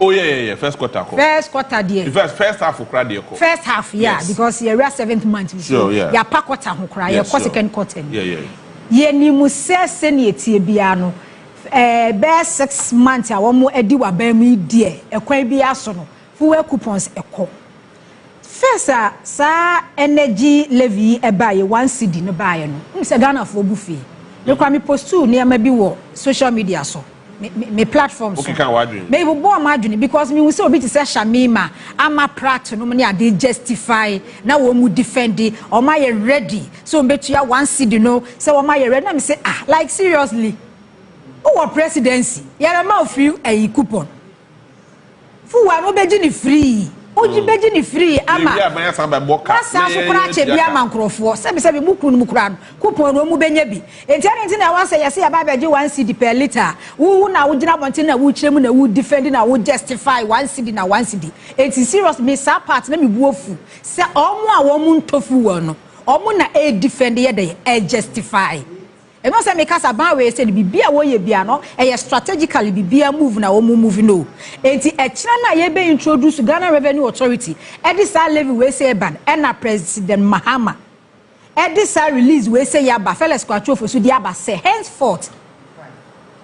Oh yeah. First quarter. First quarter there. First half of quarter. First half, yeah, yes. Because you're 7th month. Sure, yeah. You're pack quarter who cry. You're second quarter. Yeah. Ye ni mu se senior biano. Best 6 months. I want more edi wa be me dear. A kwan bi aso no. Fuel coupons eko. First, sa energy levy buy 1 cedi no buy no. Se Ghana for buffet. Me kwa me post tu near maybe wo social media so. Me platforms. Okay, can wadwin. Me bo madwin because me we say obi to say Shamima, ama prat no me dey justify na wo mu defend o ma ye ready. So metua 1 cedi no, say o ma ye ready na me say like seriously. Who presidency? Yara ma free a coupon. Fu wa no beji ni free. Oji beji ni free ama. Ya ban san ba boka. Asa so kura che bia man krofo. Se mu kunu mu kura no. Coupon no mu benya bi. Enti na wan say yesi ya ba beji 1 cedi per liter. Wu na wo gina bonte na wo kiremu na wo defend na wo justify 1 cedi na 1 cedi. Enti serious me sa part na me buofu. Se omo a wo mu ntofu wo no. Omo na e defend ye dey e justify. E mo say me kasa ban we say bibia wo ye bia no e strategically bibia move na wo move no enti e kira na ye be introduce Ghana Revenue Authority e dis levy we say ban e na President Mahama e dis release we say ya ba fellas kwacho for so dia ba say henceforth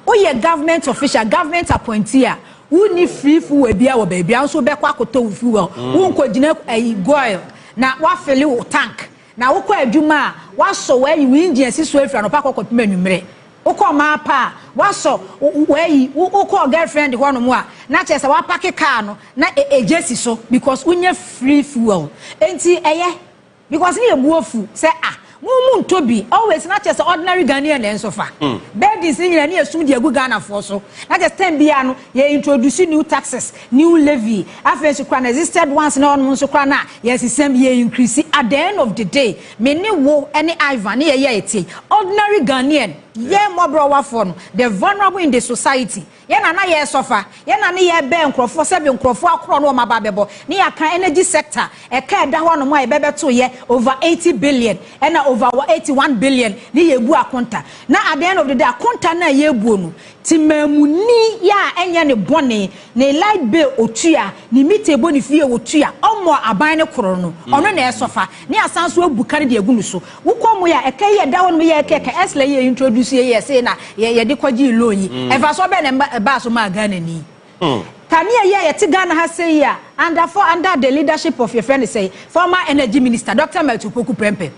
o ye government official government appointee a who ni free fuel bia wo ba bia so be kwa akoto fuel who ko gina goil na wa fill wo tank na wo kwa adwuma wa so we yi engine si so afra no pa kokopem anwumre wo ko ma pa wa so we wo ko girlfriend ho no mo a na che se wa pack car no na ejesi so because unya free fuel enti eye because ni ebuofu say mu ntobi always na che se ordinary Ghanaian na enso fa bedis ni na esum de agu Ghana for so na just time bia no ye introduce new taxes new levy afenso kwa na existed once na on so kwa na yes same ye increase at the end of the day me ni wo any Ivan ye eti ordinary Ghanaian ye mo bro wa for no the vulnerable in the society ye na ye suffer ye na ye be nkrofo se be nkrofo akro no ma ba bebo ni ya kan energy sector e ka da ho no mo ye bebe to ye over 80 billion and over 81 billion ni ye bu akonta na at the end of the day akonta na ye bu no timamuni ya enye ne bone ne light bill otua ni mitebo ni fie otua omo aban ne koro no ono na esofa ni asanso abukare de agunu so wukomo ya eka ye da wono ye eka esla ye introduce ye say na ye de kwaji loyi efa so be ne ba so ma Ghana ni Kania ye ti Ghana ha say ya under the leadership of your friend say former energy minister Dr. Meltupoku Prempe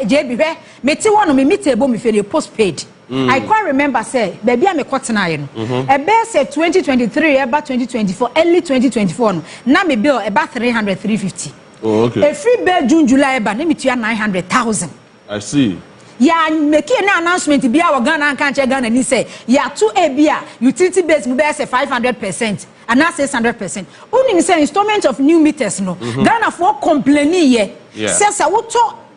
JB hwe meti wono me mitebo me fe postpaid I quite remember say baby am kotena ye no e be say 2023 eba 2024 early 2024 no na me bill eba 350 okay a free bill June July eba na mitua 900,000 I see ya make an announcement bia wa Ghana kan che Ghana ni say ya to a bia utility base mu be say 500% and now 600%. Only say installment of new meters no Ghana for complaining ye say what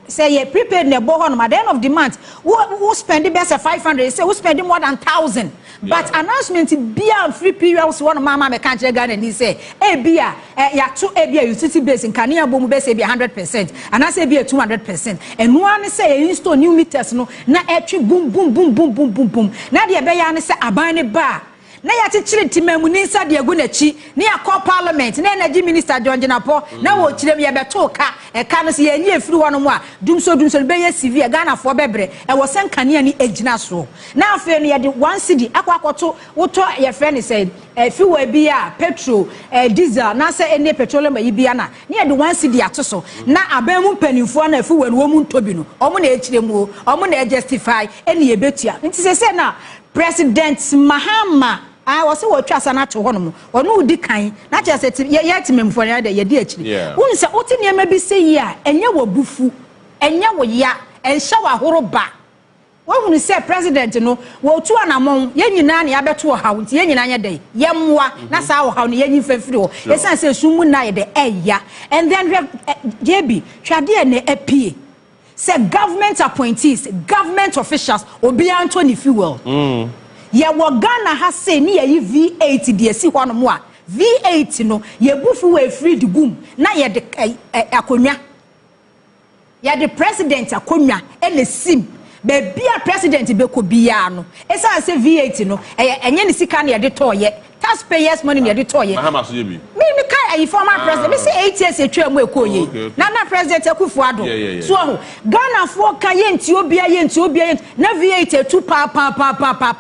say ye prepared ne bo at the end of the month who spend best 500 say who spend more than 1,000 but announcement bia free periods one mama me kan che Ghana ni say e bia ya to e bia utility base in Kania bo mu be say be 100% and I say be 200% and one say install new meters no na etwe boom na de be ya ne say aban ne ba na ya chichire timamu ni nsa de agu na chi ni akọ parliament na energy minister John Jenapo na wo chirem ye beto ka e ka no se ye nye efiri wono mu a dumso be ye CV Ghana fo bebre e wo senkane ni egina so na afa no ye de 1 cedi akwakoto woto ye friend say fi wa bia petrol diesel na se ene petroleum yi bia na ni ye de 1 cedi atoso na abamu panimfo na fi wa no mu ntobi no omo na echirem omo na justify ene ye betua nti se na President Mahama I was so trust na to hono ono udi kan na che se ye timemfo na de ye di akiri won se oti ne ma bi se yi a enye wo bufu enye wo ya enhya wa horoba won se president no wo tu anamon ye nyina na ya beto ha nti ye nyina nya de ye mwa na sa wo ha no ye nyi fafiri ho esan se sumu na ye de eya and then JB twade na apie say government appointees government officials obi Anthony fuel ye wo Ghana ha say ni ye V8 de si hɔ no mo a V8 no ye bufu we free the boom na ye de akonwa ye de president akonwa ele sim Baby a president beko biya no. Esa say VAT no. Enye ni sika na yede toye. Taxpayers money na yede toye. Mahama so ye bi. Me kai former president. Me say 8 years etwa mu ekoye. Na president Akufo-Addo. So Ghana for kan ye nti obia na VAT tu pa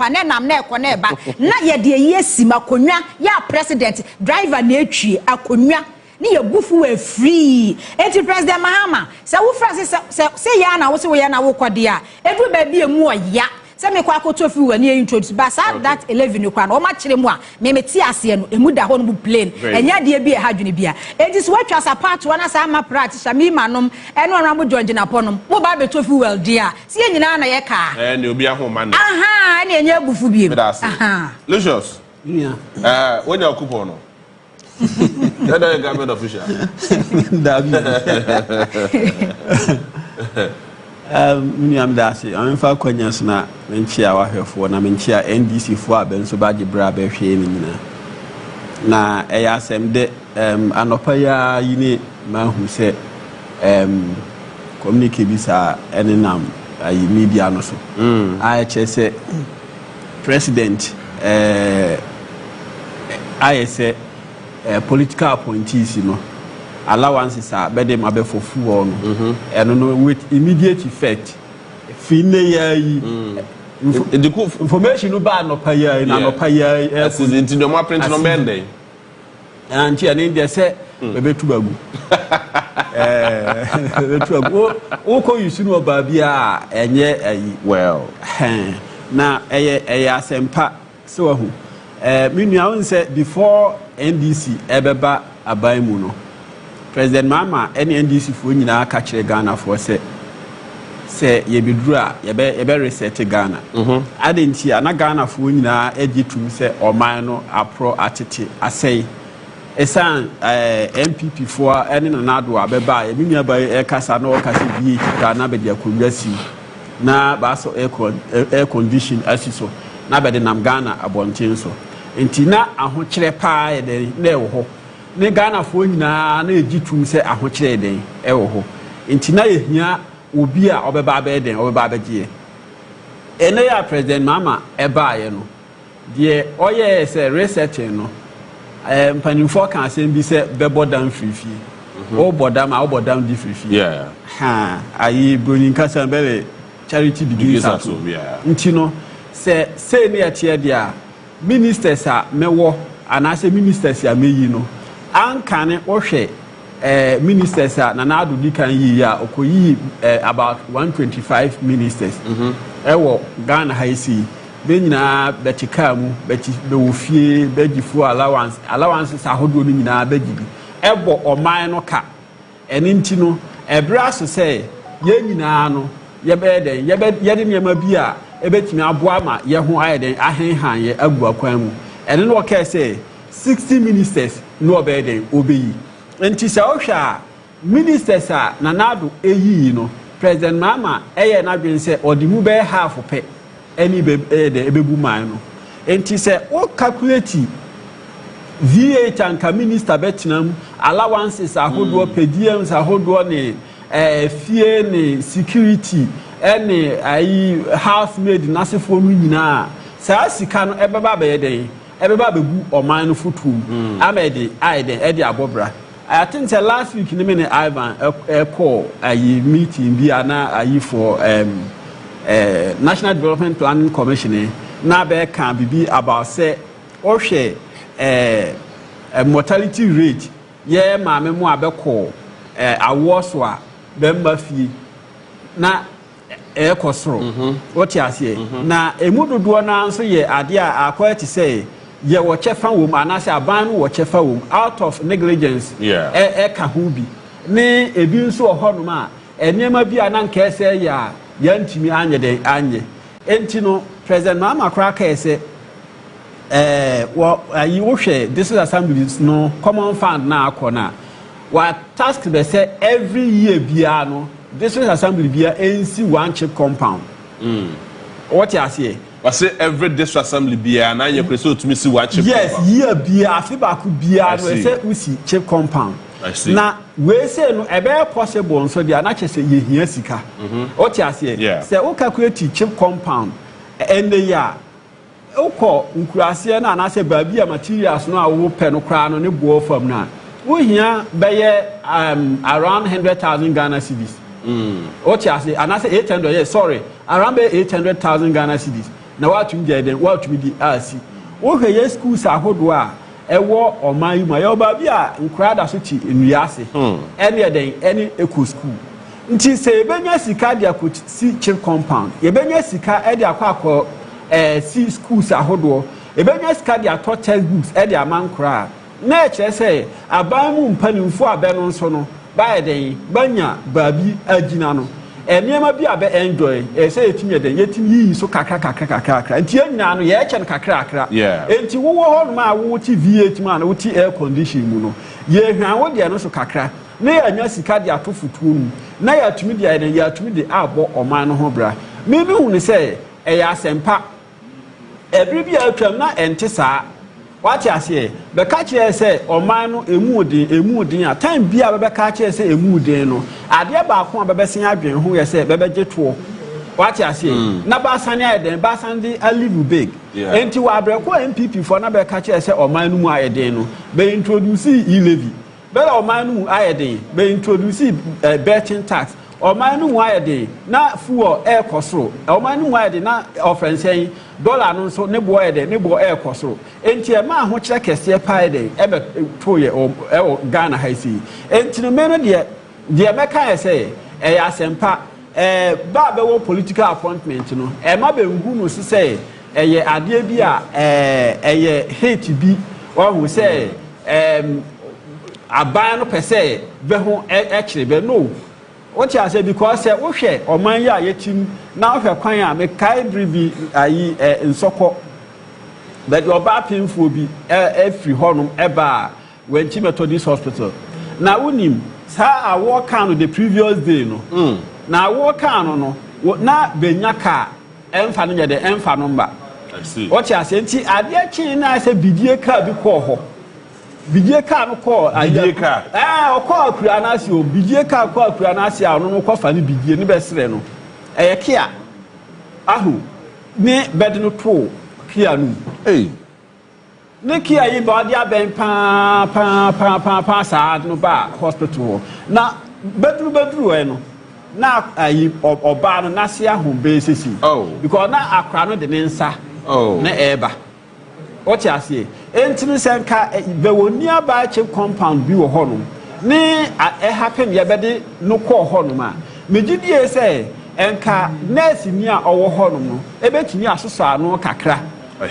na nam na ekọ na eba. Na yede yesi makonwa ya president driver na etwi akonwa. Ni ye gufu we free. Enti President Mahama, se wo Francis se ya na wo se wo ya na wo kwade a. Edu ba bi emu oya. Se me kwa akoto fi wani introduce ba sa that 11 kwa na o ma kire mu a me meti ase no emu da ho no bu plane. Enya de bi e ha dwene bia. Enti so watwa sa part one asa ma practice mi manom eno onra mo George na ponom. Mo ba be to fi well dia. Se nyina na ye ka. Ne obi ahoma ne. Aha, na enya gufu bi. Aha. Lucius. Yeah. When you coupon no. That is government official. I'm Darcy. I'm for Quenyas na menchia wahefo na menchia NDC fo abenso baje bra be hwe ni na eyasem de anopa ya yini mahu se communicate bisa enenam ayi media no so I say president I say political appointees you know allowances are better mabe for full no and with immediate effect fine ya information no ba no pa ya na no pa ya accident no ma print no bende and here in there say bebe tubagu tubagu o ko yusu no ba bia enye ayi well na eye asempa so wahu me nua won say before NDC ebeba aban mu no President Mahama any NDC fo nyina ka kire Ghana for say ye biduru a ye be reset Ghana adenti ana Ghana fo nyina egitum say oman no apro atete asai esan MPP fo any nanado abeba ye nua ba e kasa na o kasa bi ka na be dia konwasi na ba so air condition asiso na be de nam Ghana abonten so enti na ahokyere paa ye de na ewo ho ne Ghana fo nyina na egitum se ahokyere den ewo ho enti na yehia obi a obeba ba den obeba ba gie ene ya President Mahama eba ye no de oye se resetting no mpanimfo kan asem bi se bebo dan frifie o bodam a o bodam di frifie yeah ha ayi bronin kasa bele charity begins at home enti no se ne atie dia ministers a mewo anase ministers a meyi no ankane ohwe ministers a na adu dikan yi ya okoyi about 125 ministers ewo Ghana haisi be nyina betika mu beti be wofie begifu allowance sa hodo no nyina begibi ebo oman no ka eninti no ebra so say ye nyina no ye be den ye de nyama bi a ebetimi aboa ma ye ho ayeden ahenhan ye agu akwan mu ene no ka say 60 ministers no obeden obeyi enti sa ohwa ministers a nanado eyi no President Mahama eye na dwen say odimu be half pe eni be de ebebu man no enti say o calculate VAT and minister betinam allowances ahodo pediums ahodo ne fie ne security any ayi housemaid nasefo no nyina saa sika no ebeba be den ebeba bebu oman no futum amede aiden ede abobra I think say last week ni me ne Ivan call ayi meeting bi ana ayi for National Development Planning Commission na be kan bibi about say ohwe mortality rate ye maame mu abekọ awoso a be mafie na ekosoro what you say na emudodo na nso ye ade a akwati say ye wo chefa wo anase aban no wo chefa wo out of negligence ka ho bi ne ebi nso ohonum a enema bi ananka ese ya yantimi anye den anye enti no President Mahama kraka ese ayi wo hwe this is assemblies no common fund na akona wa task be say every year bia no this is assembly bia NC one chip compound what you say I say every district assembly bia na ye preso to me see one chip yes year bia afi ba ku bia no say we see chip compound I see. Na we say no e be possible so dia na chese ye hia sika. O ti ase. Say o calculate chip compound and the year. Oko nkurase na na say baabi a materials no a wo pɛ no kra no ne bo fam na. Wo hia be around 100,000 Ghana cedis. O ti ase and I say 800 yes sorry around 800,000 Ghana cedis. Na what you get then what we di asi. Wo hwe schools ahodo a ewo oman yu ma yo ba bia nkura da so ti enuase ene den ene eco school nti se ebenya sika dia ko si chip compound ebenya sika e dia akọ si schools ahodo ebenya sika dia to textbooks e dia mankura na eche se aban mu mpanimfo abe no nso no ba den banya baabi agina no enema bi abe enjoy say etimi den yetimi yi so kakra nti anyina no ye eche no kakra enti wo ho no ma wo ti V8 ma na wo ti air condition mu no ye hwan wo de no so kakra na ya nya sika de atofutuo mu na ya tumi de den ya tumi de abo oman no ho bra me bi hu ne say e ya sempa ebri bi atwam na ente saa what you say be catch you say oman no emu din a time bia be catch you say emu din no ade ba ko be besen adwen ho ye say be beje to what you say na ba sane eden ba sande a live big enti wa bre ko MPP for na be catch you say oman no mu ayeden no be introduce e-levy be oman no mu ayeden be introduce betting tax oman no mu ayeden na fuel air kosoro oman no mu ayeden na offense dollar no so ne bo ayeden ne bo air kosoro enti e ma ho kire kese pa ayeden e be toye o Ghana haisi enti no me no de meka say e ya sempa ba be wo political appointment no e ma be ngu no so say e ye ade bi a e ye hate bi wo hu say aban no pese be ho e kire be no what you say because say wo hwe oman ya yetim na wo hwe kwan a me kai bribi ayi nsoko but your ba pinfo bi free honum eba wenchi Methodist hospital na unim sa awo kan the previous day no na awo kan no na benya ka emfa no de emfa no mba I see what you say nti ade chi na say bidie ka bi ko ho bidie ka no ko bidie ka o ko akura na si o bidie ka ko akura na si a no ko fa ni bidie ni be sere no eye kia ahu ni bed no to kia nu ne kia yi ba dia ben pa sa no ba hospital na bedru e no na ayi oba no na se ahu be sesi because na akura no de ne nsa na eba o ti ase entini senka be woni aba chip compound bi wo hono ne happen ye bede no ko hono ma megidie say enka nurse ni a owo hono no ebetini asoso ano kakra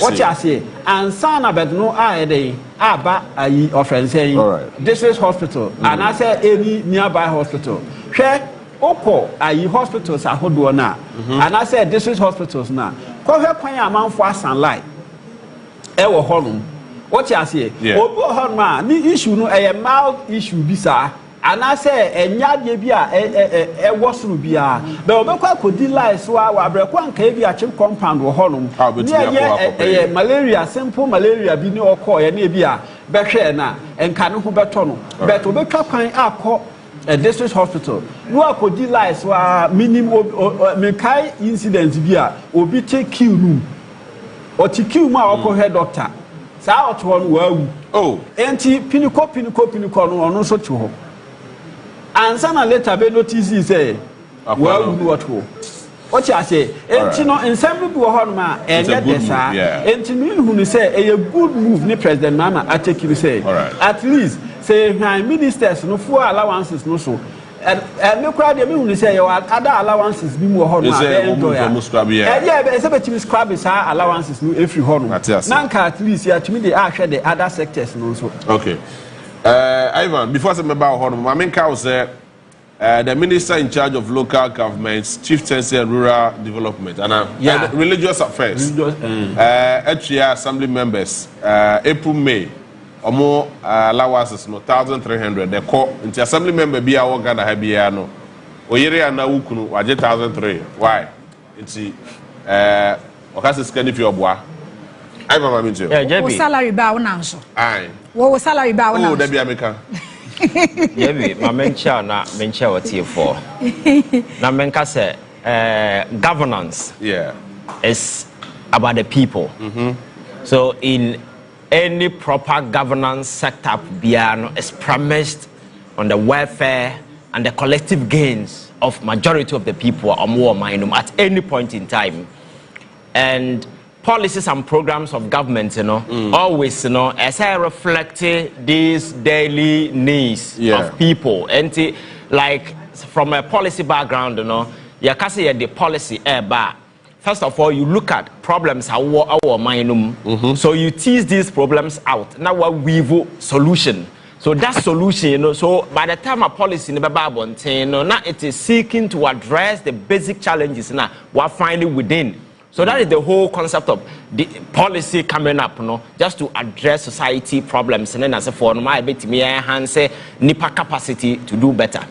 o ti ase ansa na bed no aede aba ayi ofrense district hospital and I say any nearby hospital hwe oko ayi hospitals ahodo na and I say district hospitals na ko hwe kwan amanfo asanlai ewo honum what you say obo honma ni issue no mild issue bi sa ana say enyade bi a wosuru bi a be obekwa kodi lies wa abrekwa nka bi a chip compound wo honum ni malaria simple malaria bi ni okọ ye na bi a behwe na enka no ho beto no but obekwa kwan akọ district hospital no akodi lies wa minimum mekai incident bi a obi take queue room o ti queue ma okọ head doctor sa oto no wawu enti piniko no ono so ti ho ansa na later be notice say wawu no oto o ti ase enti no ensem bi wo ho no ma enye desa enti no hu ni say a good move ni president Mahama ateki say at least say ministers no for allowances no so me crowd me hu ni say your other allowances bi mu ho no enjoy yeah say be scrap is allowances no every ho no nanka at least ya to me dey ahwe the other sectors no so okay Ivan before say me ba ho no ma me ka say the minister in charge of local governments chieftaincy and rural development and religious affairs HCA assembly members April May omo allowances no 1,300 the call into assembly member bia wo Ghana ha bia no oyere ana wukunu waje 1,300 why nti okase scan fi oboa ai mama mi tio wo salary ba wo nanso ai wo salary ba wo nanso da bia meka Yebi, my mencha na mencha what here for. Na menka say governance. Yeah. Is about the people. So in any proper governance setup, Biano is premised on the welfare and the collective gains of majority of the people or more minimum at any point in time. And policies and programs of government, always, as I reflect these daily needs of people. And like from a policy background, you can say the policy bar. First of all, you look at problems our minimum. So you tease these problems out. Now what weave solution. So that solution, so by the time a policy in the Bible, now it is seeking to address the basic challenges now we're finding within. So that is the whole concept of the policy coming up, just to address society problems. And then as a form, I bet me enhance NIPA capacity to do better.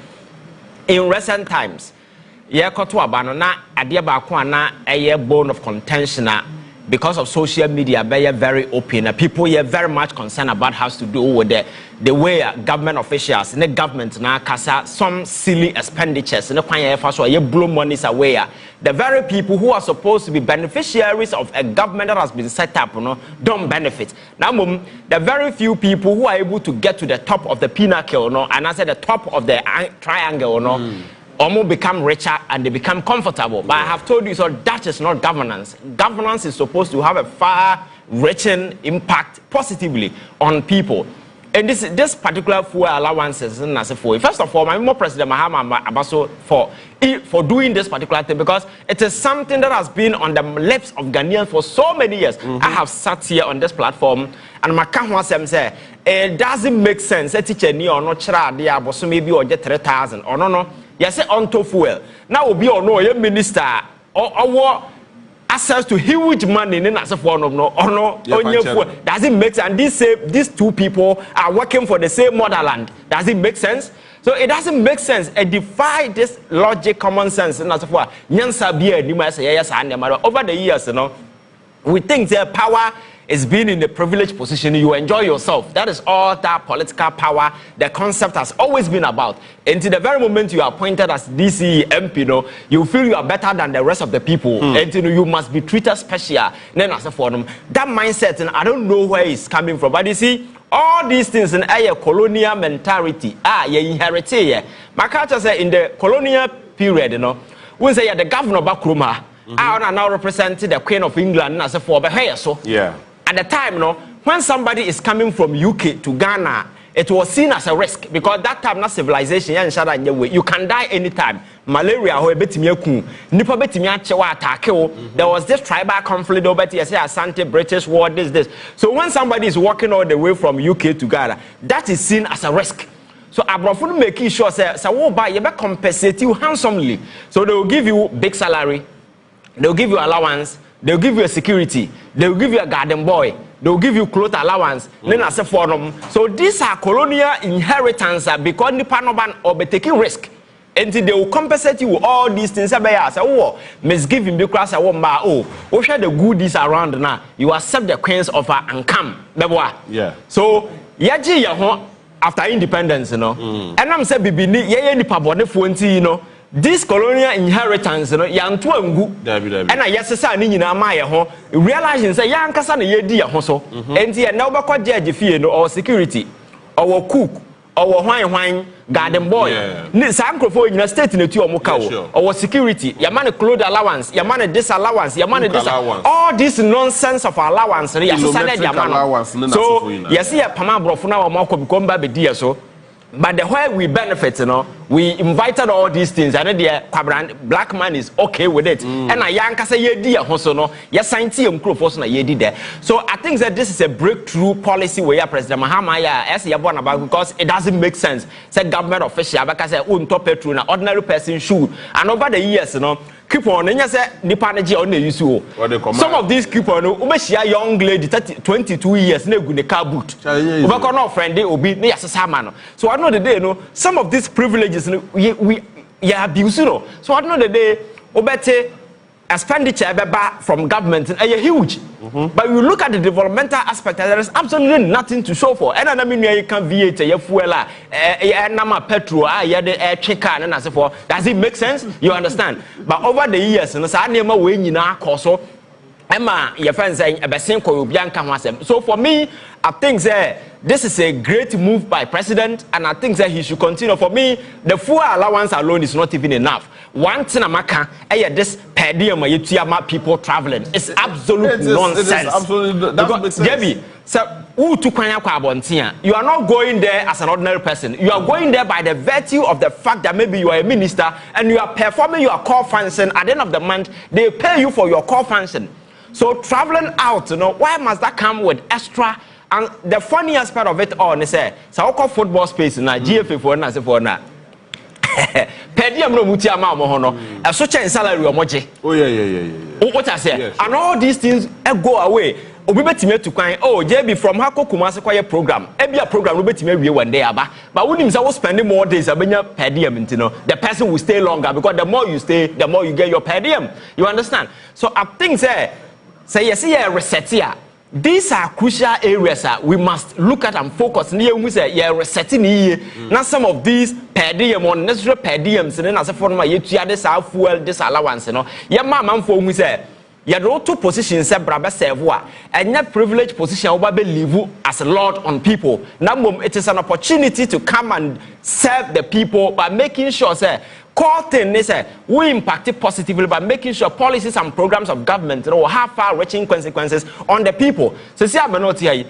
In recent times, koto abano na adeɛ baako ana ɛyɛ bone of contention because of social media be very open. People are very much concerned about how to do with the way government officials in the government now kasa some silly expenditures in the kwan so you blow monies away. The very people who are supposed to be beneficiaries of a government that has been set up don't benefit. Now the very few people who are able to get to the top of the pinnacle and I said the top of the triangle almost become richer and they become comfortable. But I have told you, so that is not governance. Governance is supposed to have a far-reaching impact positively on people. And this particular fuel allowances, first of all, I'm more President Mahama Abaso for doing this particular thing because it is something that has been on the lips of Ghanaians for so many years. I have sat here on this platform and my say it doesn't make sense. A teacher ni or not chra maybe or get 3,000 or no. Yes, onto fuel. Now will be or no, a minister or access to huge money in as a form of no fuel. Does it make sense? And these two people are working for the same motherland. Does it make sense? So it doesn't make sense. It defies this logic, common sense. And as for over the years, we think their power is being in the privileged position. You enjoy yourself. That is all that political power, the concept has always been about. Until the very moment you are appointed as DC MP, you feel you are better than the rest of the people. Until you must be treated special. Then as a forum, that mindset, and I don't know where it's coming from. But you see, all these things in a colonial mentality, you inherit it. My culture say in the colonial period, we say the governor of Bakruma, I now represent the Queen of England as a for so. Yeah. At the time, when somebody is coming from UK to Ghana, it was seen as a risk because that time, not civilization, you can die anytime. Malaria, there was this tribal conflict over here, Asante, British war, this. So when somebody is walking all the way from UK to Ghana, that is seen as a risk. So Abrafun making sure you compensate you handsomely. So they will give you big salary, they will give you allowance. They'll give you a security. They'll give you a garden boy. They'll give you clothes allowance. Then as a forum. So these are colonial inheritance because the panoban or be taking risk. Until they will compensate you with all these things. Misgiving because share the goodies around now. You accept the queens of and come. Yeah. So after independence, and I'm saying this colonial inheritance, yantu engu. And I yes say ni nyina ma ye ho. Realizing say yan kasa na ye di ye ho so. Enti na obekọ judge fie no or security or cook or hwan garden boy. Ni sa nkrofo nyina state na tu omo ka wo. Or security, your man clothes allowance, your man disallowance, your man this all this nonsense of allowance. So yes, yeah, pama brofo na omo ko become ba be di so. But the way we benefit, we invited all these things, and the black man is okay with it. And I yanka say ye di hoso no, yes science na ye di there. So I think that this is a breakthrough policy where President Mahama as ye born about because it doesn't make sense. Say government official, because say top petrol na ordinary person should. And over the years, keep on and say nipa na on the use. Some of these keep on umeshia young lady 22 years na gu ne car boot. Ubeko no friend dey obi na yasesa no. So I know the day some of these privileges we abuse So I know the day obete expenditure from government are huge. But you look at the developmental aspect, there is absolutely nothing to show for. And I mean, you can VAT, you fuel, nama petrol, you the air checker, and so forth. Does it make sense? You understand? But over the years, and I never win in our course. Emma, your friend saying a so for me, I think that this is a great move by president, and I think that he should continue. For me, the fuel allowance alone is not even enough. One thing this per diem people traveling. It's absolute nonsense. It is absolutely, that makes sense. So, you are not going there as an ordinary person. You are going there by the virtue of the fact that maybe you are a minister and you are performing your core function. At the end of the month, they pay you for your core function. So traveling out, why must that come with extra? And the funniest part of it all is so football space na GFA for na se for na. Per diem no muti ama mo no. E so chen salary o moje. Oh yeah. What I say? Yes. And all these things go away. Obi betime to kwan JB from Hawa Koomson kwaye program. E bia program no betime wie one day aba. But when him say we spend more days abenya per diem the person will stay longer because the more you stay, the more you get your per diem. You understand? So I think say yes, reset here. These are crucial areas we must look at and focus. We say resetting here. Now some of these per diem or necessary per diems and then as a form of this fuel this allowance. Man for we say you do two positions brother serve and your privileged position over believe as a lord on people. Now it is an opportunity to come and serve the people by making sure core thing is we impact it positively by making sure policies and programs of government will have far-reaching consequences on the people. So see, I'm not here.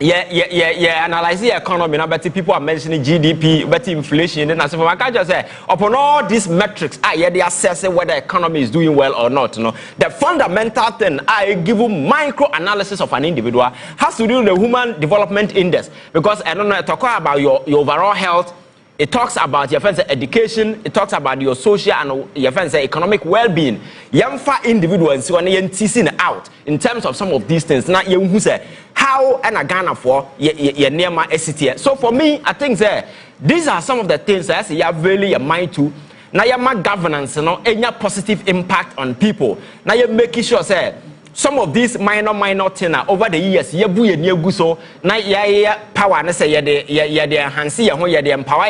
Analyze the economy. But people are mentioning GDP, but inflation. And as I can just say, upon all these metrics, they assess whether the economy is doing well or not. The fundamental thing I give you micro analysis of an individual has to do with the Human Development Index, because I don't know, talk about your overall health. It talks about your friends' education. It talks about your social and your friends' economic well-being. Young far individuals who are teasing out in terms of some of these things. Now you who say how and a Ghana for your near my SCT. So for me, I think that these are some of the things that you have really your mind to. Now your governance, any positive impact on people. Now you're making sure some of these minor things over the years, so now power and say enhance empower.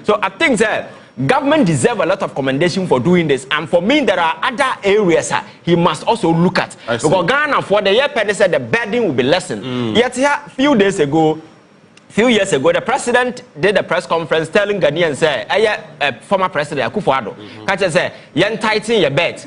So I think that government deserve a lot of commendation for doing this, and for me there are other areas he must also look at. Because Ghana for the year said the burden will be lessened. Yet here few years ago, the president did a press conference telling Ghanaians, former president Akufo-Addo, catch say, "Yen tighten your bet."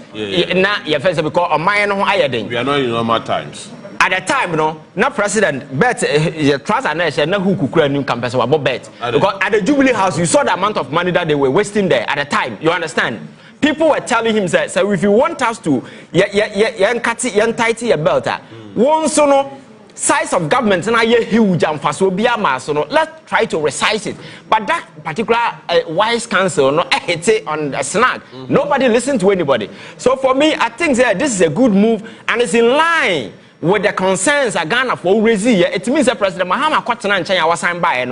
Na your face because on my no higher than. We are not in normal times. At the time, na president bet the trust and nation na who could create new campus about bet because at the Jubilee House you saw the amount of money that they were wasting there at the time. You understand? People were telling him that so if you want us to yen tighten your belt, one so size of government and huge and fast will be a mass. Let's try to resize it. But that particular wise counsel hit it on a snag. Nobody listened to anybody. So for me, I think that this is a good move and it's in line with the concerns of Ghana for Rezi. It means that President Mahama Kwatana and China was signed by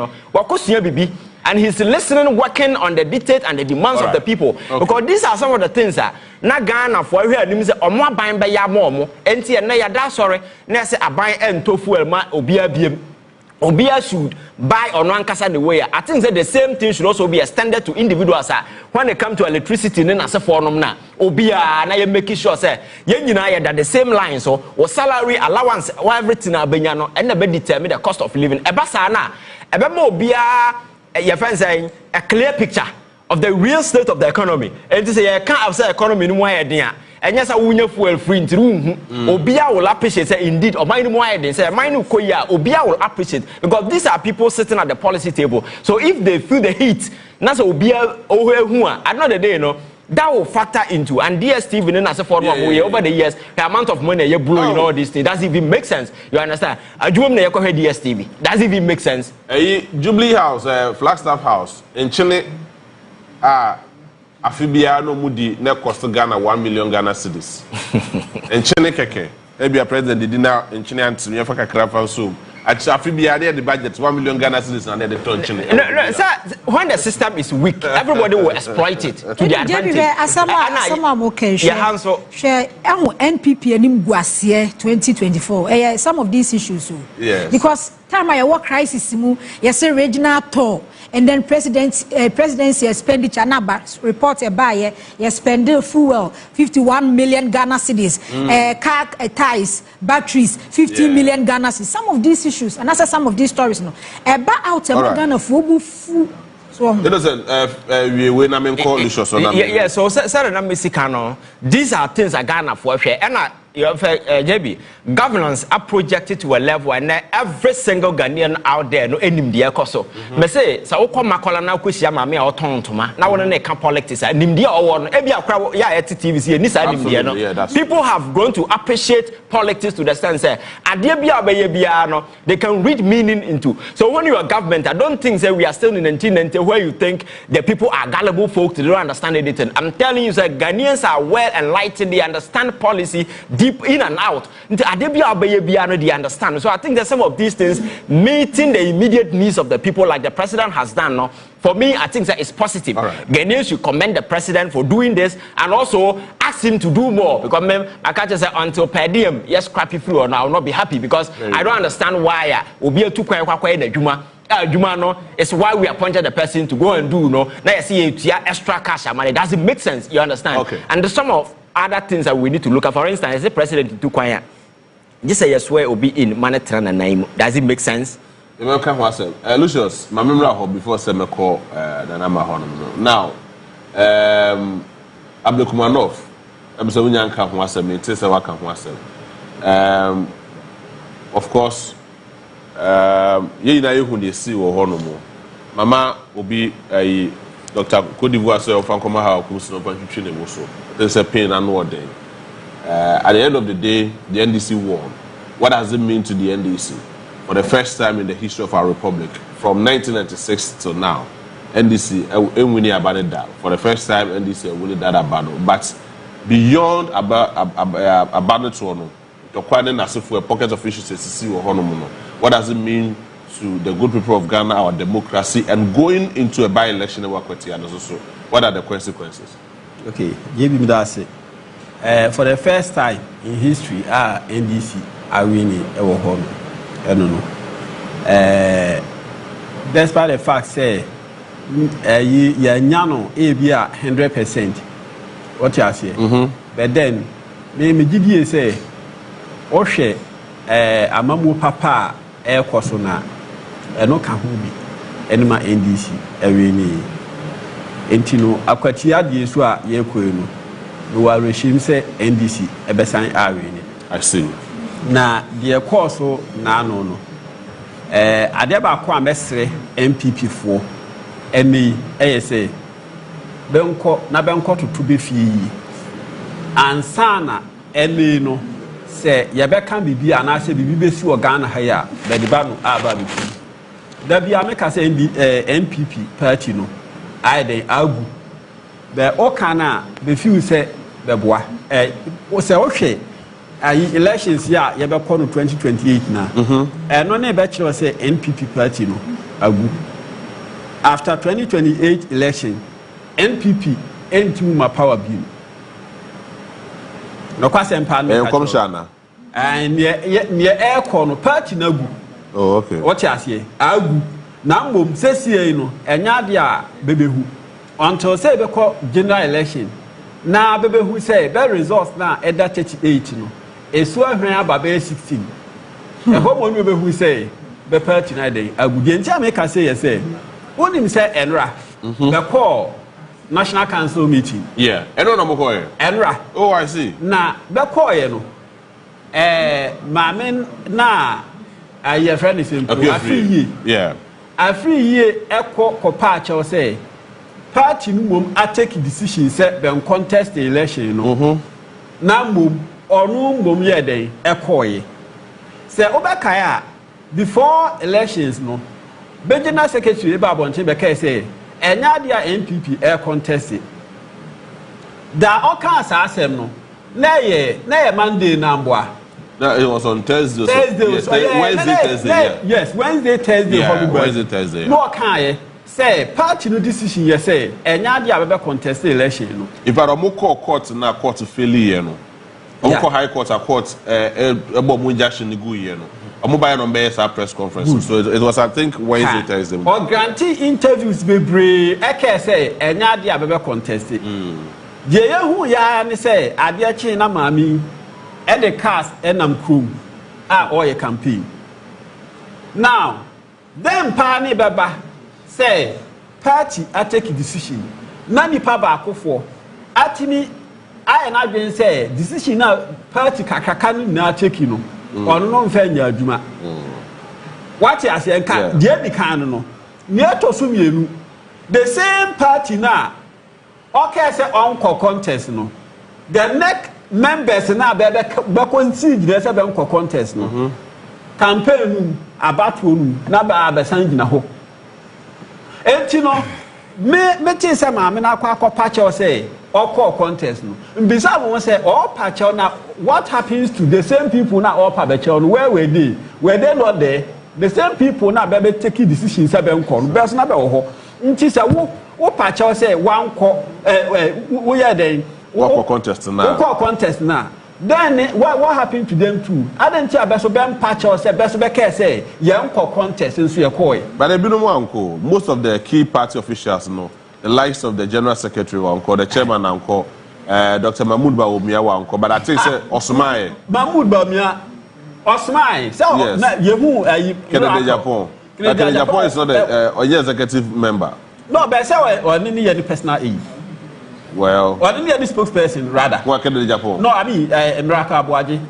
and he's listening, working on the dictate and the demands of the people. Okay. Because these are some of the things that na Ghana for here means omo ban be ya more enti na ya da sorry na say aban ento fuel ma obia should buy on one kasa the way. I think that the same thing should also be extended to individuals when it comes to electricity na say for na obia na you make sure say yen nyina ya that the same line so or salary allowance everything abenya no and be determine the cost of living eba sa na ebe ma obia your friend saying a clear picture of the real state of the economy. And to say, I can't have the economy in one idea. And yes, I will fuel free into room. Obia will appreciate indeed, or mine more than say, mine Obia will appreciate because these are people sitting at the policy table. So if they feel the heat, that's Obia over another day, that will factor into and DSTV then as a form of over the years the amount of money you blow in all these things does even make sense. You understand? DSTV does it even make sense? Jubilee House, Flagstaff House in Chile, Afibia no mudi ne cost Ghana 1 million Ghana cedis. In Chile keke, maybe a president did now in Chile and Senior Kakra so Actually, the budget 1 million Ghana cedis and the touch. No, sir. When the system is weak, everybody will exploit it to their advantage. Yeah, so NPP and Guasie 2024. Some of these issues. Yes. Because time I work crisis, yes, regional tour. And then presidency expenditure number reported by spend fuel 51 million Ghana cedis, car ties, batteries 15 million Ghana cedis. Some of these issues and also some of these stories no about out Ghana for so it doesn't we na men call Lucius on yeah so say na Mexican these are things that Ghana for share and JB governance are projected to a level and every single Ghanaian out there no enim dia koso me say sa wo koma kola na kwisia ma me a oton toma na won na can politics nim dia owo no e bia kra ya et TV see ni sa nim dia no people have grown to appreciate politics to the sense say ade bia obaye bia no they can read meaning into. So when you are government, I don't think say we are still in 1990 where you think the people are gullible folk, they don't understand anything. I'm telling you that Ghanaians are well enlightened, they understand policy deep in and out. They understand. So I think that some of these things meeting the immediate needs of the people like the president has done. No? For me, I think that it's positive. Right. Ghanaians should commend the president for doing this and also ask him to do more. Because I can't just say until per diem, yes, crappy through, and I will not be happy because I don't understand why we'll be too quiet in the Juma. Juma no, it's why we appointed the person to go and do no. Now you see extra cash money. Doesn't make sense. You understand? Okay. And there's some of other things that we need to look at. For instance, as the president too quiet, just say yes, where will be in monetary and name. Does it make sense? Lucius, my memory before summer call the number now. Abdulkumanov, I'm so young. Of course. Ye na yehu de si wo hono mo mama obi Dr. Cote d'Ivoire say of Ankoma Hawa Koomson pantwitwe ne mo so there's a pain and warden at the end of the day the NDC won. What does it mean to the NDC? For the first time in the history of our republic from 1996 till now NDC winning about that. For the first time NDC winning that battle, but beyond about to no to quite a pocket of issues to see wo hono mo. What does it mean to the good people of Ghana, our democracy, and going into a by-election and also, what are the consequences? Okay, for the first time in history, NDC are winning a home. I don't know. Despite the fact say, Yanyano ABR 100%. What you say? But then, me GDA say, Oshe, Amamu Papa. Air Kosona, and no Kahubi, Enema NDC, Erini, Entino, Aquatia Diesua, Yequino, no regime say NDC, Ebesan Arini. I see. Na, dear Corso, no. Adeba Kwa Mestre, MPP4, ME, ASA, Benko, Nabanko to be fee, and Sana, Elino. Say Yabeka Bibi and I say Bibi si Ghana haya, but the banu ababi. There be America say NPP party no. I then agu. The Okana the few say the boy. Say okay. Elections ya Yabeka no 2028 na. And no bachelor say NPP party no agu. After 2028 election, NPP enti my power bill. No question pan Commissioner. And near air corner party na gu. Oh, okay. What you say? Agu. Na mbom sesi no enya dia bebehu. Until say be call general election. Na bebehu say be results na eda 38 no. Esu ahwen aba be 16. E ho mo bebehu say be party na dey agu. Die ntia make say yes say. Onim say enra. Be call National Council meeting. Yeah. Enra. Oh, I see. Na bekoye no. Mamen na aye friend is free. Yeah. Afri ye kopa che say party no mom take decision say ben contest the election no. Na mom onu mom ye den ekoye. Say obekaya a before elections no. Regional secretary eba bonche beka say enya dia NPP air contest da oka asasem no na ye Monday na mboa No, it was on Thursday. Thursday. Yes, Wednesday, Thursday. Yeah. Yes, Wednesday, Thursday. Yeah, Wednesday, Thursday. No, can't say party no decision. You say, and now they are contest the election. If I am call court now, court failure, no. I'm call high court, a court, about injunction, no. I'm mobile on BSR press conference. So it was, I think, Wednesday, Thursday. Or granting interviews be brave. I can say, and now they are contested. Yeah, who ya say, I dear China, mammy. And the cast and crew are all a campaign. Now, then Pani Baba say, party I take a decision. Nani Paba for Atimi, I and I been say, decision now, party Kakakani na taking or non fenya Juma. What I say, dear the canon, near to Sumienu, the same party now, okay, say uncle contest no. The next members na be concede the seven contest no campaign about one na ba san gina ho enti no me tin say ma me na akwa patch say all contest no mbisa won say all patch na what happens to the same people na all patch no where were they not there the same people na be take decision say be nko no be so na be wo ho nti say wo patch say one ko wo ya den contest now. Contest now. Then what happened to them too? I didn't tell Besso Ben Patch or say Besso Becker say, young contest in Suya. But I don't know, most of the key party officials know the likes of the general secretary, the chairman, Dr. Mahmoud Baumia, but I think Osmai. Mahmoud Baumia, Osmai. So, yes. Canada Japan. Canada Japan is not a executive member. No, but I or any personal aid. Well, or didn't the spokesperson rather? What can the Japan? No, I mean, America Boaji.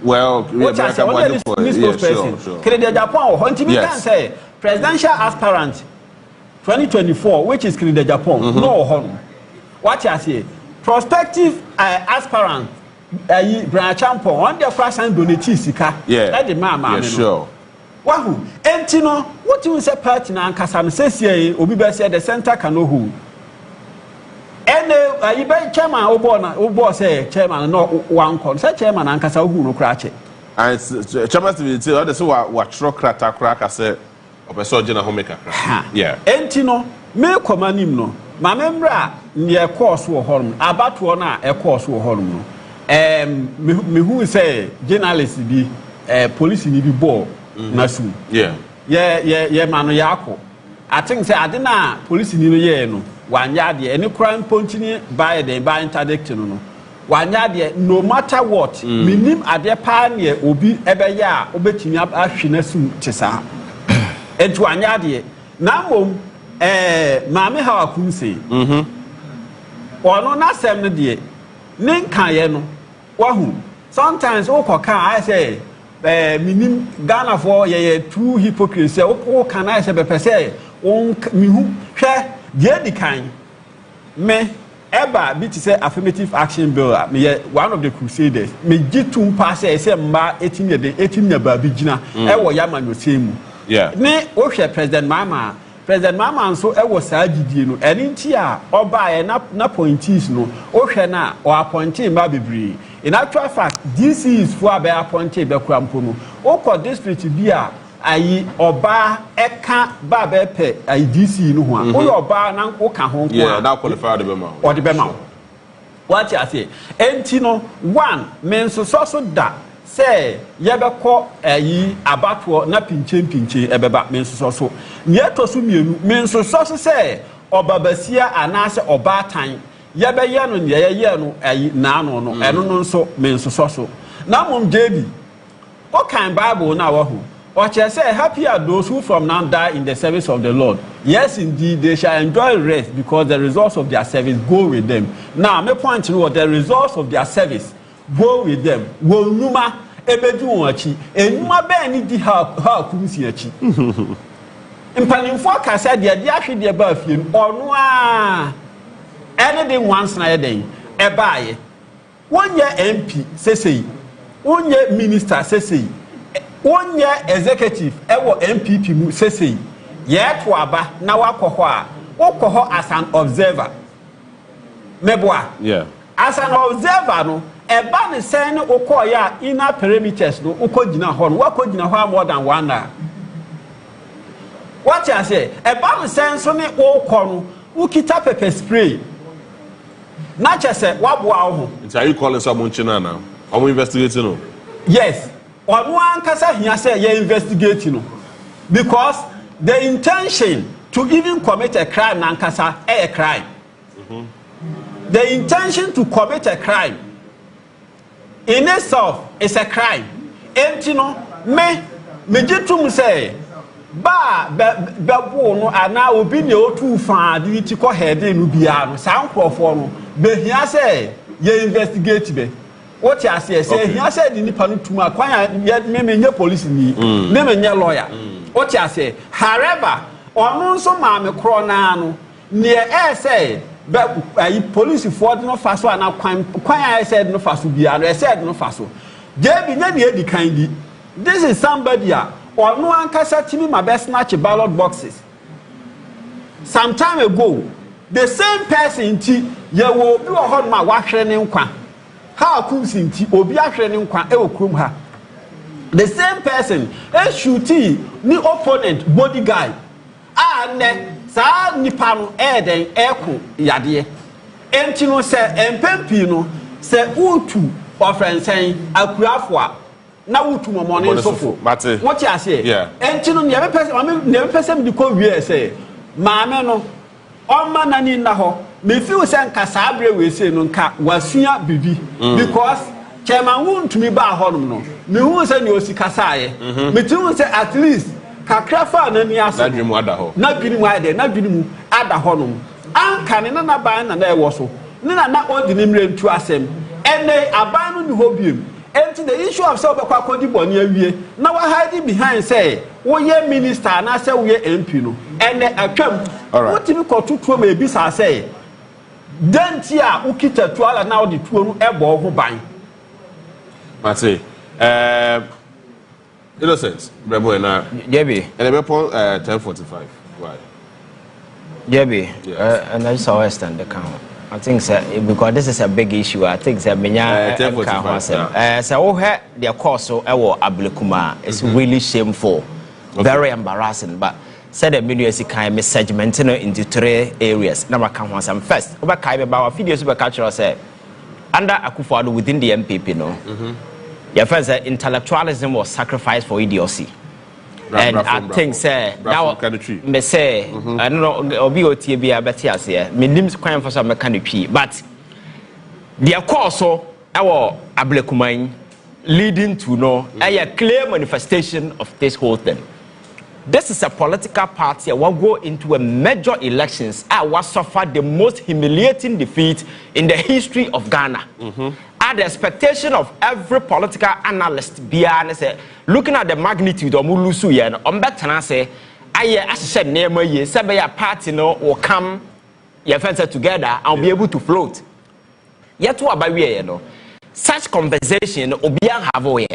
Well, what I say, what is spokesperson? Canada Japan, Hunting can say presidential aspirant 2024, which is Canada Japan. No, hon. What I say, prospective aspirant, Brian Champo, on the first and donate Sika. Yeah, that's the man. Yeah, sure. Wahoo, Entino, what you say, partner and Kasam says here, Obi said the center canoe who. And you buy chairman, Obo say chairman, no one con, say chairman and Casa who no crash it. And chairman to tell others what truck crack, I said, of a soldier homemaker. Yeah. Entino, me command him no. My member near course or home, about one a course or home. Me who say journalist be police in the ball, Nasu. Yeah, man, Yako. I think say I didn't police in the year no. One yard any crime continue by the by interdict no. One yard no matter what, minim ade pioneer obi ebe ya obetimi ahwene sum tesa. Etu one yard na mom Maame Hawa Koomson. Ono na sem no de ne nkaye no wahu. Sometimes I say minim Ghana for ye true hypocrisy. O can I say be say on mihu hwe the kind me ever be to say affirmative action bill me one of the crusaders me jitum pass say mba 18 year ba bi gina e wo yama no same ne o hwe President Mahama nso e wo saa gidie no eni nti a oba e na appointees no o hwe na o appointee mba bebree in actual fact this is for be appointee be kurampo no o ko district bi a ayi oba eka ba be pe ayi DC no ho a o oba na o ka ho yeah that qualify the bema or the bema what you say enti no one men so da say ye be ko ayi abato na pinche ebeba men so ye to so mienu men so say oba basia anase oba tan ye be ye no ye no ayi na no eno no so men so na mom jebi o kan Bible na wa ho. What you say, happy are those who from now die in the service of the Lord. Yes, indeed, they shall enjoy rest because the results of their service go with them. Now, my point to what the results of their service go with them. Wo numa ebedu wachi, enuma be ni di Hawa Koomson achi. Impanimfo ka say dia ahwe dia ba afie ono a anything once na yeden e baaye. Wonye MP sesei, wonye minister sesei. One year executive ewo MPP mu sesei ye to aba na wakoho a wokoho as an observer meboa yeah as an observer no eba ne sen okoya inner perimeters no okogina ho no wakogina ho more than 1 hour. What you say? Eba ne sen so ne okọ no ukita pepper spray. Na chese waboa ho. Are you calling someone China now? Are we investigating no? Yes. Onu ankasa hia say you investigating no. Because the intention to even commit a crime nankasa a crime. The intention to commit a crime in itself is a crime. Enti no me jitum say ba bebo no ana obi ne otu fa de ti ko head no bia no san krofo no be hia say ye investigate be. What you say hia say the nipa no tuma kwan me nye police ni me nye lawyer. What you say however onu nso ma me kro na no ne say police for no faso and kwan I said no faso bia no said no faso jebi nya ne edi kan di. This is somebody or no ankasa timi my best snatch ballot boxes some time ago. The same person ti ye wo bi wo ho ma wa hwere ne nkwa Hawa Koomson ti obi ahwere ne nkwa e okrum ha. The same person e shooting ni opponent bodyguard ne sa nipa no eden eko yade enti no se empempi no se utu ofrensen akurafo a na utu momone sofo what you say enti no ne person di ko wie se maame no oma nani na ho me feel se nka sa abre we se no nka wasua bibi because chairman won't me ba honum no me hu se ne osikasaaye me tu se at least kakrafa na ni aso na dwimu ada ho na dwimu ada ho no anka ne na ban na e wo so ne na odi ni mre ntu asem ene aban no ni ho biem enti the issue of self kwa kodi boni awie na wa hide behind say wo ye minister na say wo ye MP no ene atwam wo timi kotutuo ma ebi sa say denti a ukita tuala na odi tuo no ebo ho ban Mate Innocent, Brebo and Jebi. And a weapon 10:45. Why? Jebi. And I saw Western the count. I think because this is a big issue. I think that Menya 10:45. So oh their course so Ablekuma is really shameful, very embarrassing. But said the media kind of segmented into 3 areas. Number count some first. Over Kai about videos over cultural say under Akufo-Addo within the MPP no. Your first intellectualism was sacrificed for idiocy. And I think say now me say I don't know obi otie bia betia say me nim kwan for some mechanic but their course so our Ablekuman leading to no a clear manifestation of this whole thing. This is a political party that will go into a major elections and will suffer the most humiliating defeat in the history of Ghana. At the expectation of every political analyst, looking at the magnitude of Mulusu, I said, name ye, say a party no will come your fencer together and be able to float. Yet, what by way, such conversation, Obiang have away.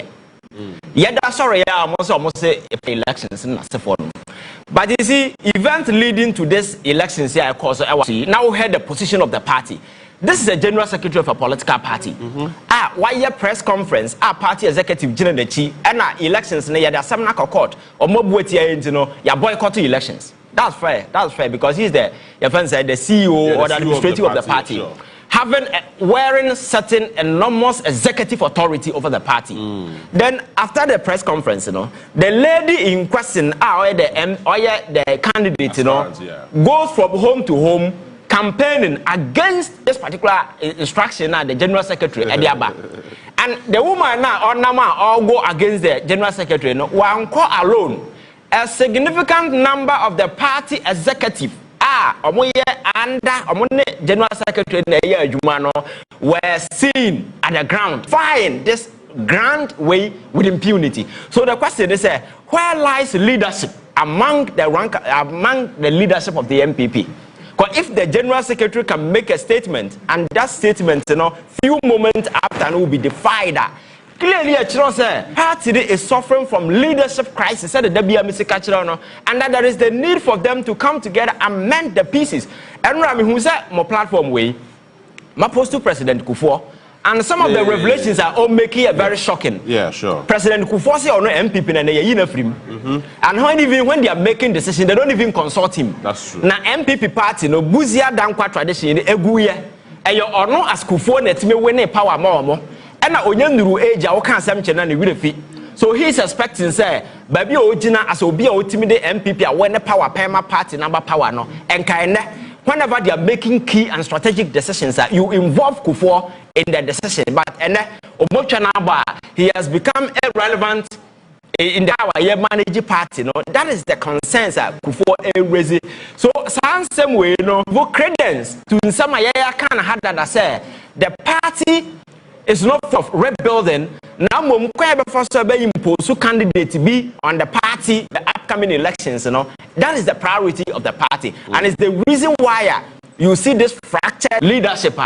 Yeah, that's sorry, I almost say elections in forum. But you see, event leading to this elections here, of course, now heard the position of the party. This is a general secretary of a political party. Why your press conference, party executive general and elections in the Assembly Court or Mobueti, you boycott elections. That's fair because he's the CEO or the administrator of the party. Sure. Wearing certain enormous executive authority over the party. Then after the press conference, the lady in question, the candidate, goes from home to home campaigning against this particular instruction the general secretary Ediaba. And the woman now all go against the general secretary. One call alone, a significant number of the party executive under general secretary were seen at the ground flying this grand way with impunity. So the question is, where lies leadership among the leadership of the MPP? Because if the general secretary can make a statement and that statement, few moments after will be defied. Clearly, a party is suffering from leadership crisis. And that there is the need for them to come together and mend the pieces. And Rami, who said my platform way, my post to President Kufuor, And some of the revelations are all making it very shocking. Yeah, sure. President Kufuor or no MPP and they are and when they are making decisions, they don't even consult him. That's true. Now MPP party no buzia dankwa tradition eguye. And you or no as Kufuor net me win power more. And na onyanduru age a woka asem che na ne wirefi. So he's expecting say baby ojina as obi a otimi de MPP a when power pema party number power no enkaine whenever they are making key and strategic decisions you involve Kufuor in the decision, but he has become irrelevant in the our managing party. No, that is the concerns that Kufuor raising. So same way, for credence to some kind of had that say the party is not for rebuilding. Now, impose candidate to be on the party the upcoming elections. That is the priority of the party, and it's the reason why you see this fractured leadership.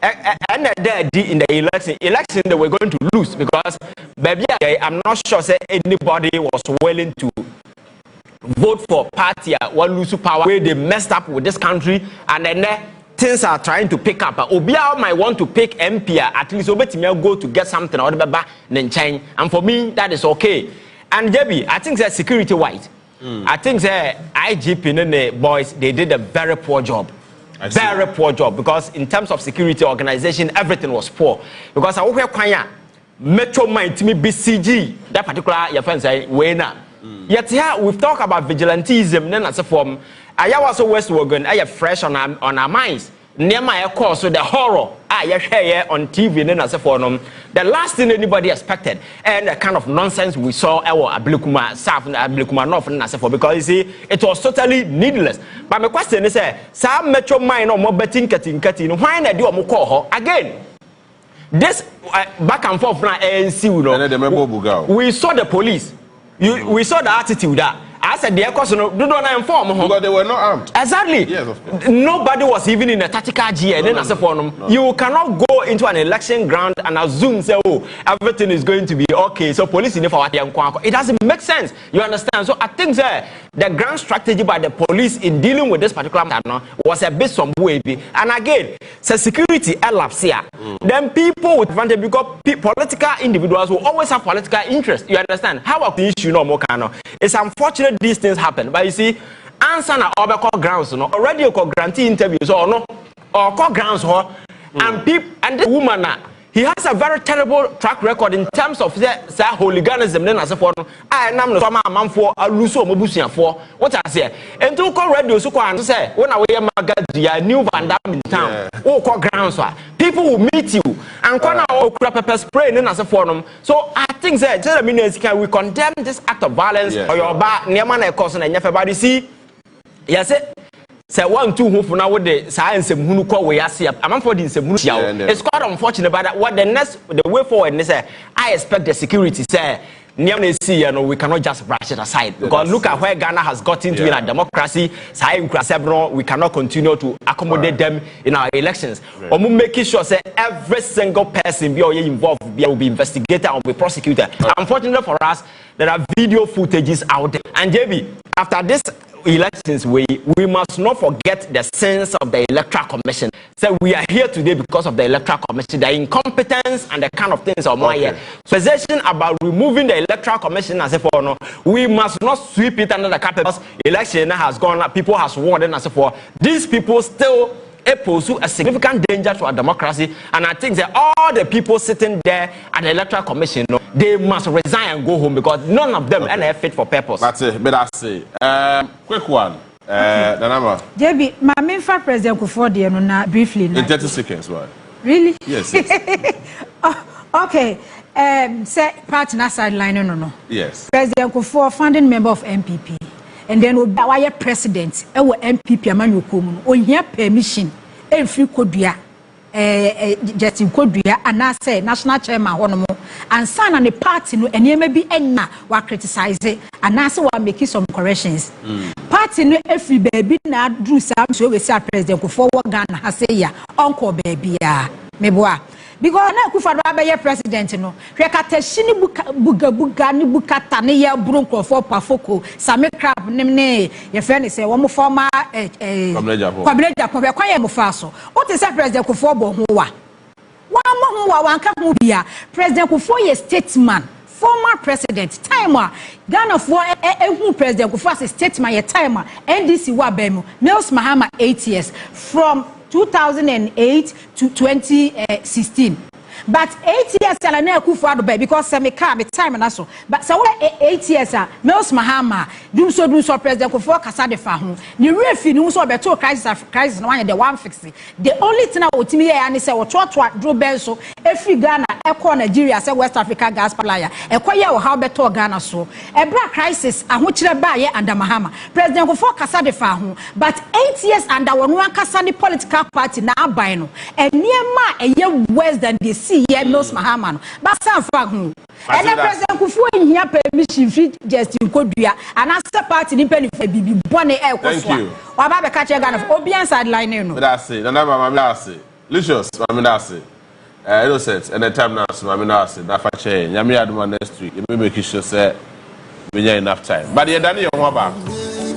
And in the election they were going to lose because baby I'm not sure say anybody was willing to vote for party one lose power where they messed up with this country, and then things are trying to pick up. Obia might want to pick MP at least obetime go to get something or the and for me that is okay. And Debbie, I think that security wise I think that IGP and the boys they did a very poor job. Very poor job because in terms of security organization everything was poor because I work kwanya metro mind to me BCG that particular your friends say wena yet here we've talked about vigilantism then as a form I also West Wagon I fresh on our minds near my course so the horror I share on TV then as a form the last thing anybody expected and the kind of nonsense we saw our Ablikuma South and Ablikuma North and as a form because you see it was totally needless. But my question is some metro mine or more betting cutting why not do a moko again this back and forth now ANC we saw the police we saw the attitude that I said the course no do not inform because they were not armed. Exactly. Yes, of course. Nobody was even in a tactical gear. And then as a form, you cannot go into an election ground and assume say oh everything is going to be okay. So police in for it doesn't make sense. You understand? So I think the grand strategy by the police in dealing with this particular matter was a bit some way. And again, so security elapsed here. Then people with advantage because political individuals will always have political interest. You understand? How are the issue no more? It's unfortunate these things happen, but you see, answer na call grounds already you guarantee interviews or no or call grounds and people and the woman he has a very terrible track record in terms of the hooliganism then as a form I am no man for a luso mobusia for what I say and to call radio so and say when I wear magadia new Van Dam in town call grounds people will meet you and corner pepper spray then as a forum. So I think that we condemn this act of violence or your back near man cause and everybody see yes say 1 2 who for now with the science who call we are see I'm for this it's quite unfortunate but what the way forward is I expect the security say we cannot just brush it aside because look at where Ghana has got into in a democracy we cannot continue to accommodate them in our elections or making sure say every single person be involved will be investigated or be prosecuted. Unfortunately for us there are video footages out there and JB after this elections we must not forget the sense of the Electoral Commission. So we are here today because of the Electoral Commission, the incompetence and the kind of things of my here. Possession about removing the Electoral Commission as a for we must not sweep it under the carpet because election has gone up, people has won and as a for these people still pose a significant danger to our democracy, and I think that all the people sitting there at the Electoral Commission, they must resign and go home because none of them are fit for purpose. That's it. But I say, quick one. The number. JB, my main for President Kufuor briefly. In 30 seconds, why? Really? Yes. Okay. Say partner sideline no. Yes. President Kufuor, founding member of MPP. And then our president, our MPP, Hawa Koomson, on here permission, every Kodria, Justin Kodria, and I say national chairman, Honomo, and son and the party, and you may be enna, were criticizing, and I say, making some corrections. Party, no, every baby now drew some show with President Kufuor Ghana, has say, ya, Uncle baby, ya, meboa. Because na Kufuor be president no hwekata shini buga ni bukata ne ya bronco for pafoko same crab ne ye friend say wo mo former kwabreja ko be kwa ye mo fa so o te say president Kufuor bo ho wa One more one can be President Kufuor statesman. Former president time Ghana for president Kufuor statesman a time NDC wa bemu Mills Mahama 8 years from 2008 to 2016. But 8 years I na Kufuor do because me car me time na so but so 8 years Mills Mahama do so president Kufuor kasa de fa ho ni refi ni so beto crisis no one the one fix the only thing I otimi here and say to draw ben so every Ghana ekọ Nigeria say West Africa gas supplier ekọ ye how beto Ghana so e bra crisis ahokire ba ye under Mahama president Kufuor kasa de fa ho but 8 years under one kasa ni political party na aban no eniema eye worse than the yeah, Mills Mahama. But some fact, and the president Kufuor here permission free just in Kodua and as a party in penny for Bibi Bonne Air. Thank you. Or Baba catch a gun of Obian sideline. That's it. And I'm Lucius, I'm innocent, and the time now, so I'm not saying that for change. Yami Aduma next week. You may make sure say we have enough time. But you're done your